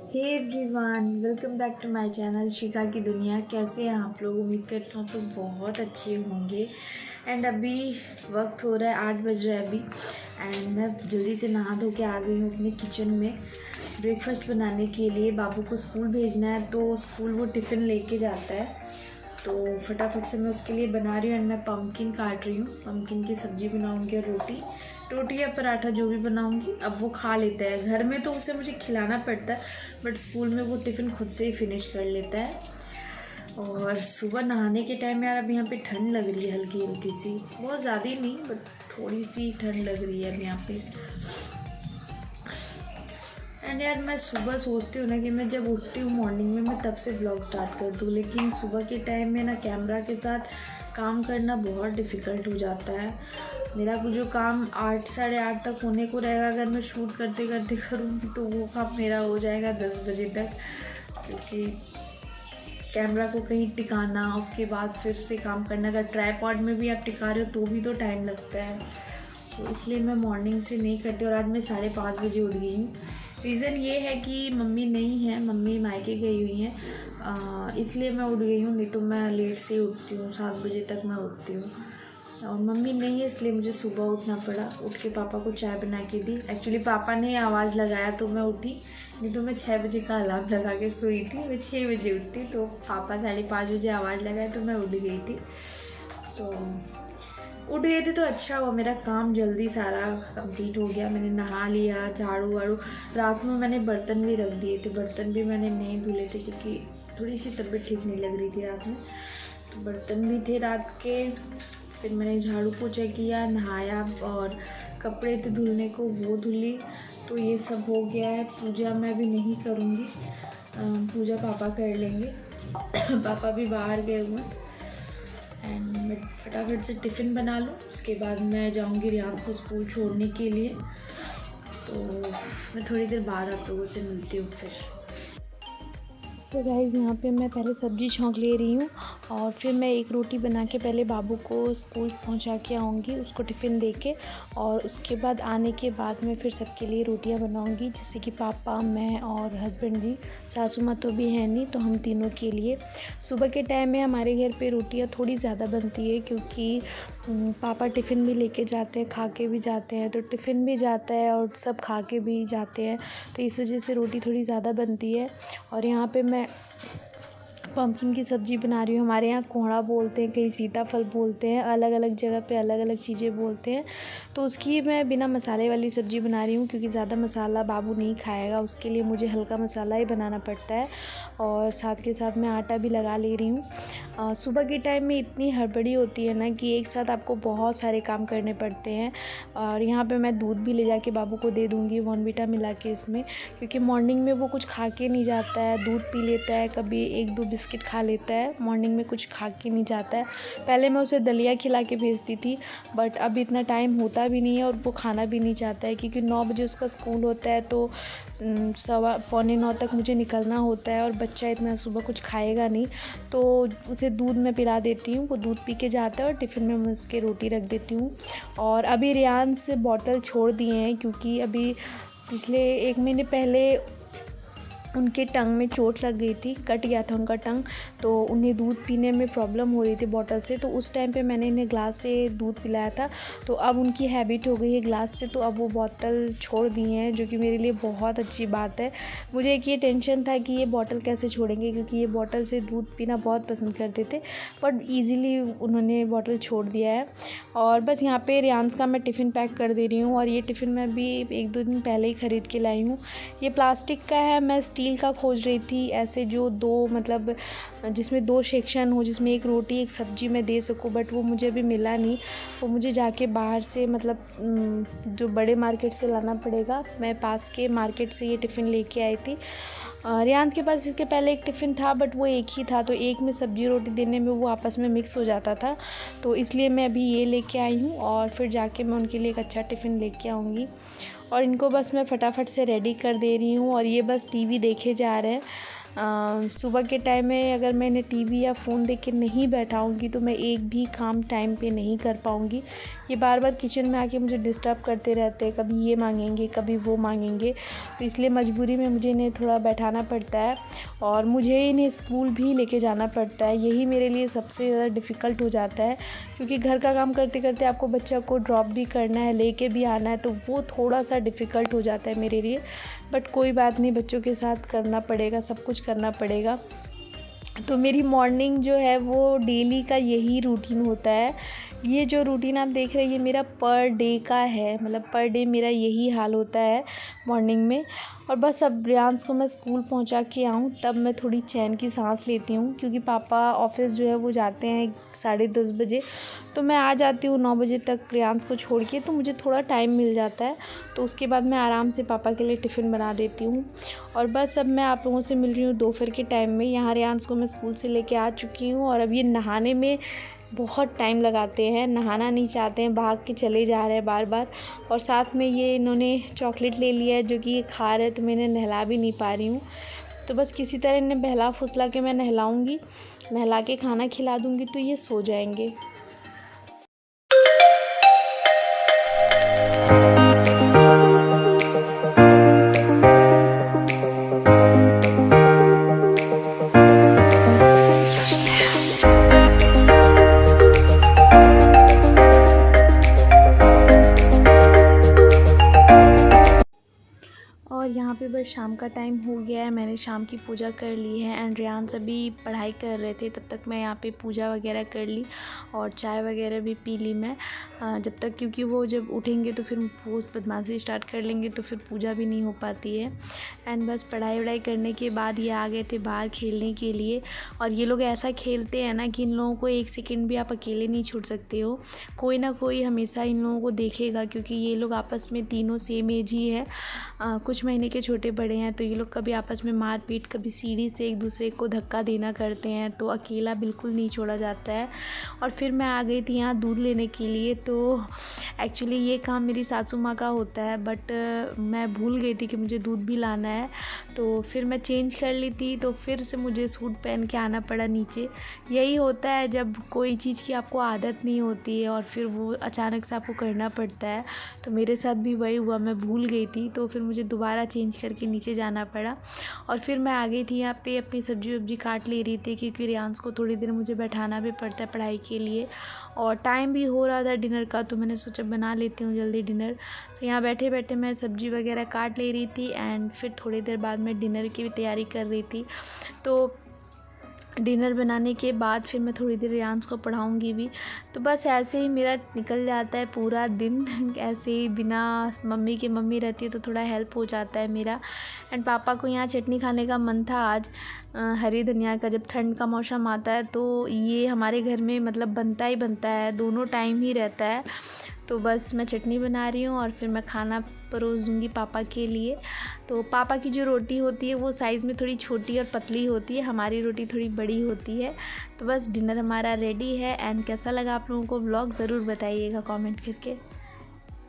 Hey everyone, welcome back to my channel Shikha की दुनिया। कैसे हैं आप लोग? उम्मीद करता हूँ तो बहुत अच्छे होंगे। एंड अभी वक्त हो रहा है 8 बज रहा है अभी। एंड मैं जल्दी से नहा धो के आ गई हूँ अपने किचन में ब्रेकफास्ट बनाने के लिए। बाबू को स्कूल भेजना है तो स्कूल वो टिफ़िन लेके जाता है, तो फटाफट से मैं उसके लिए बना रही हूँ। एंड मैं पम्पकिन काट रही हूँ, पम्पकिन की सब्ज़ी बनाऊँगी और रोटी या पराठा जो भी बनाऊंगी। अब वो खा लेता है, घर में तो उसे मुझे खिलाना पड़ता है, बट स्कूल में वो टिफ़िन खुद से ही फिनिश कर लेता है। और सुबह नहाने के टाइम यार अब यहाँ पे ठंड लग रही है, हल्की हल्की सी, बहुत ज़्यादा ही नहीं बट थोड़ी सी ठंड लग रही है अब यहाँ पे। एंड यार मैं सुबह सोचती हूँ ना कि मैं जब उठती हूँ मॉर्निंग में मैं तब से ब्लॉग स्टार्ट कर दूँ, लेकिन सुबह के टाइम में ना कैमरा के साथ काम करना बहुत डिफ़िकल्ट हो जाता है। मेरा जो काम 8 साढ़े 8 तक होने को रहेगा, अगर मैं शूट करते करते करूँगी तो वो काम मेरा हो जाएगा 10 बजे तक, क्योंकि कैमरा को कहीं टिकाना, उसके बाद फिर से काम करना। अगर ट्राइपॉड में भी आप टिका रहे हो तो भी तो टाइम लगता है, तो इसलिए मैं मॉर्निंग से नहीं करती। और आज मैं 5:30 बजे उठ गई हूँ। रीज़न ये है कि मम्मी नहीं है, मम्मी मायके गई हुई हैं, इसलिए मैं उठ गई हूँ। नहीं तो मैं लेट से उठती हूँ, 7 बजे तक मैं उठती हूँ। और मम्मी नहीं है इसलिए मुझे सुबह उठना पड़ा। उठ के पापा को चाय बना के दी। एक्चुअली पापा ने आवाज़ लगाया तो मैं उठी, नहीं तो मैं 6 बजे का अलार्म लगा के सोई थी। मैं 6 बजे उठती, तो पापा 5:30 बजे आवाज़ लगाए तो मैं उठ गई थी। तो उठ गए थे तो अच्छा हुआ, मेरा काम जल्दी सारा कंप्लीट हो गया। मैंने नहा लिया, झाड़ू वाड़ू, रात में मैंने बर्तन भी रख दिए थे। बर्तन भी मैंने नहीं धुले थे क्योंकि थोड़ी सी तबीयत ठीक नहीं लग रही थी रात में, तो बर्तन भी थे रात के। फिर मैंने झाड़ू पोछा किया, नहाया, और कपड़े थे धुलने को वो धुली। तो ये सब हो गया है। पूजा मैं भी नहीं करूँगी, पूजा पापा कर लेंगे। पापा भी बाहर गए हुए हैं। एंड मैं फटाफट से टिफ़िन बना लूँ, उसके बाद मैं जाऊँगी रियांश को स्कूल छोड़ने के लिए। तो मैं थोड़ी देर बाद आप लोगों से मिलती हूँ फिर। सो गाइज़, यहाँ पे मैं पहले सब्ज़ी छौंक ले रही हूँ और फिर मैं एक रोटी बना के पहले बाबू को स्कूल पहुँचा के आऊँगी, उसको टिफ़िन दे के। और उसके बाद आने के बाद मैं फिर सबके लिए रोटियाँ बनाऊँगी, जैसे कि पापा, मैं और हस्बैंड जी। सासू माँ तो भी है नहीं, तो हम तीनों के लिए। सुबह के टाइम में हमारे घर पे रोटियाँ थोड़ी ज़्यादा बनती है, क्योंकि पापा टिफ़िन भी लेके जाते हैं, खा के भी जाते हैं, तो टिफ़िन भी जाता है और सब खा के भी जाते हैं, तो इस वजह से रोटी थोड़ी ज़्यादा बनती है। और यहाँ पे मैं पम्पकिन की सब्ज़ी बना रही हूँ। हमारे यहाँ कोहड़ा बोलते हैं, कहीं सीताफल बोलते हैं, अलग अलग जगह पे अलग अलग चीज़ें बोलते हैं। तो उसकी मैं बिना मसाले वाली सब्ज़ी बना रही हूँ, क्योंकि ज़्यादा मसाला बाबू नहीं खाएगा, उसके लिए मुझे हल्का मसाला ही बनाना पड़ता है। और साथ के साथ मैं आटा भी लगा ले रही हूँ। सुबह के टाइम में इतनी हड़बड़ी होती है ना कि एक साथ आपको बहुत सारे काम करने पड़ते हैं। और यहाँ पे मैं दूध भी ले जाके बाबू को दे दूँगी, बॉर्नवीटा मिला के इसमें, क्योंकि मॉर्निंग में वो कुछ खा के नहीं जाता है। दूध पी लेता है, कभी 1-2 बिस्किट खा लेता है, मॉर्निंग में कुछ खा के नहीं जाता है। पहले मैं उसे दलिया खिला के भेजती थी, बट अब इतना टाइम होता भी नहीं है और वो खाना भी नहीं चाहता है, क्योंकि 9 बजे उसका स्कूल होता है, तो 8:45-9 तक मुझे निकलना होता है, और बच्चा इतना सुबह कुछ खाएगा नहीं। तो उसे दूध मैं पिला देती हूँ, वो दूध पी के जाता है, और टिफ़िन में मैं उसके रोटी रख देती हूँ। और अभी रियांश बॉटल छोड़ दिए हैं, क्योंकि अभी पिछले 1 महीने पहले उनके टंग में चोट लग गई थी, कट गया था उनका टंग, तो उन्हें दूध पीने में प्रॉब्लम हो रही थी बॉटल से। तो उस टाइम पे मैंने इन्हें ग्लास से दूध पिलाया था, तो अब उनकी हैबिट हो गई है ग्लास से, तो अब वो बॉटल छोड़ दिए हैं, जो कि मेरे लिए बहुत अच्छी बात है। मुझे एक ये टेंशन था कि ये बॉटल कैसे छोड़ेंगे, क्योंकि ये बॉटल से दूध पीना बहुत पसंद करते थे, बट ईज़िली उन्होंने बॉटल छोड़ दिया है। और बस यहाँ पे रियांश का मैं टिफ़िन पैक कर दे रही हूँ, और ये टिफ़िन मैं भी 1-2 दिन पहले ही ख़रीद के लाई हूँ। ये प्लास्टिक का है, मैं स्टील का खोज रही थी, ऐसे जो 2 मतलब जिसमें 2 सेक्शन हो, जिसमें एक रोटी एक सब्ज़ी मैं दे सकूँ, बट वो मुझे अभी मिला नहीं। वो मुझे जाके बाहर से मतलब जो बड़े मार्केट से लाना पड़ेगा। मैं पास के मार्केट से ये टिफ़िन लेके आई थी। रियांश के पास इसके पहले एक टिफ़िन था, बट वो एक ही था, तो एक में सब्ज़ी रोटी देने में वो आपस में मिक्स हो जाता था, तो इसलिए मैं अभी ये लेके आई हूँ, और फिर जाके मैं उनके लिए एक अच्छा टिफ़िन लेके आऊँगी। और इनको बस मैं फटाफट से रेडी कर दे रही हूँ, और ये बस टीवी देखे जा रहे हैं। सुबह के टाइम में अगर मैंने टीवी या फ़ोन देख के नहीं बैठाऊँगी तो मैं एक भी काम टाइम पे नहीं कर पाऊँगी। ये बार बार किचन में आके मुझे डिस्टर्ब करते रहते हैं, कभी ये मांगेंगे कभी वो मांगेंगे, तो इसलिए मजबूरी में मुझे इन्हें थोड़ा बैठाना पड़ता है और मुझे इन्हें स्कूल भी लेके जाना पड़ता है। यही मेरे लिए सबसे ज़्यादा डिफ़िकल्ट हो जाता है, क्योंकि घर का काम करते करते आपको बच्चा को ड्रॉप भी करना है, लेके भी आना है, तो वो थोड़ा सा डिफ़िकल्ट हो जाता है मेरे लिए। बट कोई बात नहीं, बच्चों के साथ करना पड़ेगा, सब कुछ करना पड़ेगा। तो मेरी मॉर्निंग जो है वो डेली का यही रूटीन होता है। ये जो रूटीन आप देख रहे हैं ये मेरा पर डे का है, मतलब पर डे मेरा यही हाल होता है मॉर्निंग में। और बस अब रियांस को मैं स्कूल पहुंचा के आऊँ तब मैं थोड़ी चैन की सांस लेती हूँ, क्योंकि पापा ऑफिस जो है वो जाते हैं 10:30 बजे, तो मैं आ जाती हूँ 9 बजे तक रियांस को छोड़ के, तो मुझे थोड़ा टाइम मिल जाता है। तो उसके बाद मैं आराम से पापा के लिए टिफ़िन बना देती हूँ। और बस अब मैं आप लोगों से मिल रही हूँ दोपहर के टाइम में। यहाँ रियांस को मैं स्कूल से लेके आ चुकी हूँ और अब ये नहाने में बहुत टाइम लगाते हैं, नहाना नहीं चाहते हैं, भाग के चले जा रहे हैं बार बार। और साथ में ये इन्होंने चॉकलेट ले लिया है जो कि ये खा रहे हैं, तो मैं इन्हें नहला भी नहीं पा रही हूँ। तो बस किसी तरह इन्हें बहला फुसला के मैं नहलाऊँगी, नहला के खाना खिला दूँगी तो ये सो जाएंगे। और यहाँ पे बस शाम का टाइम हो गया है, मैंने शाम की पूजा कर ली है एंड रियांस अभी पढ़ाई कर रहे थे, तब तक मैं यहाँ पे पूजा वगैरह कर ली और चाय वगैरह भी पी ली मैं जब तक, क्योंकि वो जब उठेंगे तो फिर वो बदमाशी स्टार्ट कर लेंगे तो फिर पूजा भी नहीं हो पाती है। एंड बस पढ़ाई वढ़ाई करने के बाद ये आ गए थे बाहर खेलने के लिए। और ये लोग ऐसा खेलते हैं ना कि इन लोगों को एक सेकेंड भी आप अकेले नहीं छोड़ सकते हो, कोई ना कोई हमेशा इन लोगों को देखेगा, क्योंकि ये लोग आपस में तीनों सेम एज ही है, कुछ महीने के छोटे बड़े हैं। तो ये लोग कभी आपस में मारपीट, कभी सीढ़ी से एक दूसरे को धक्का देना करते हैं, तो अकेला बिल्कुल नहीं छोड़ा जाता है। और फिर मैं आ गई थी यहाँ दूध लेने के लिए। तो एक्चुअली ये काम मेरी सासू माँ का होता है, बट मैं भूल गई थी कि मुझे दूध भी लाना है, तो फिर मैं चेंज कर ली थी, तो फिर से मुझे सूट पहन के आना पड़ा नीचे। यही होता है जब कोई चीज़ की आपको आदत नहीं होती है और फिर वो अचानक से आपको करना पड़ता है, तो मेरे साथ भी वही हुआ, मैं भूल गई थी, तो फिर मुझे दोबारा चेंज करके नीचे जाना पड़ा। और फिर मैं आ गई थी यहाँ पे, अपनी सब्जी वब्जी काट ले रही थी, क्योंकि रियांस को थोड़ी देर मुझे बैठाना भी पड़ता है पढ़ाई के लिए और टाइम भी हो रहा था डिनर का, तो मैंने सोचा बना लेती हूँ जल्दी डिनर। तो यहाँ बैठे बैठे मैं सब्जी वगैरह काट ले रही थी एंड फिर थोड़ी देर बाद मैं डिनर की भी तैयारी कर रही थी। तो डिनर बनाने के बाद फिर मैं थोड़ी देर रियांस को पढ़ाऊँगी भी। तो बस ऐसे ही मेरा निकल जाता है पूरा दिन ऐसे ही, बिना मम्मी रहती है तो थोड़ा हेल्प हो जाता है मेरा। एंड पापा को यहाँ चटनी खाने का मन था आज, हरी धनिया का। जब ठंड का मौसम आता है तो ये हमारे घर में मतलब बनता ही बनता है, दोनों टाइम ही रहता है। तो बस मैं चटनी बना रही हूँ और फिर मैं खाना परोस दूँगी पापा के लिए। तो पापा की जो रोटी होती है वो साइज़ में थोड़ी छोटी और पतली होती है, हमारी रोटी थोड़ी बड़ी होती है। तो बस डिनर हमारा रेडी है। एंड कैसा लगा आप लोगों को व्लॉग ज़रूर बताइएगा कमेंट करके।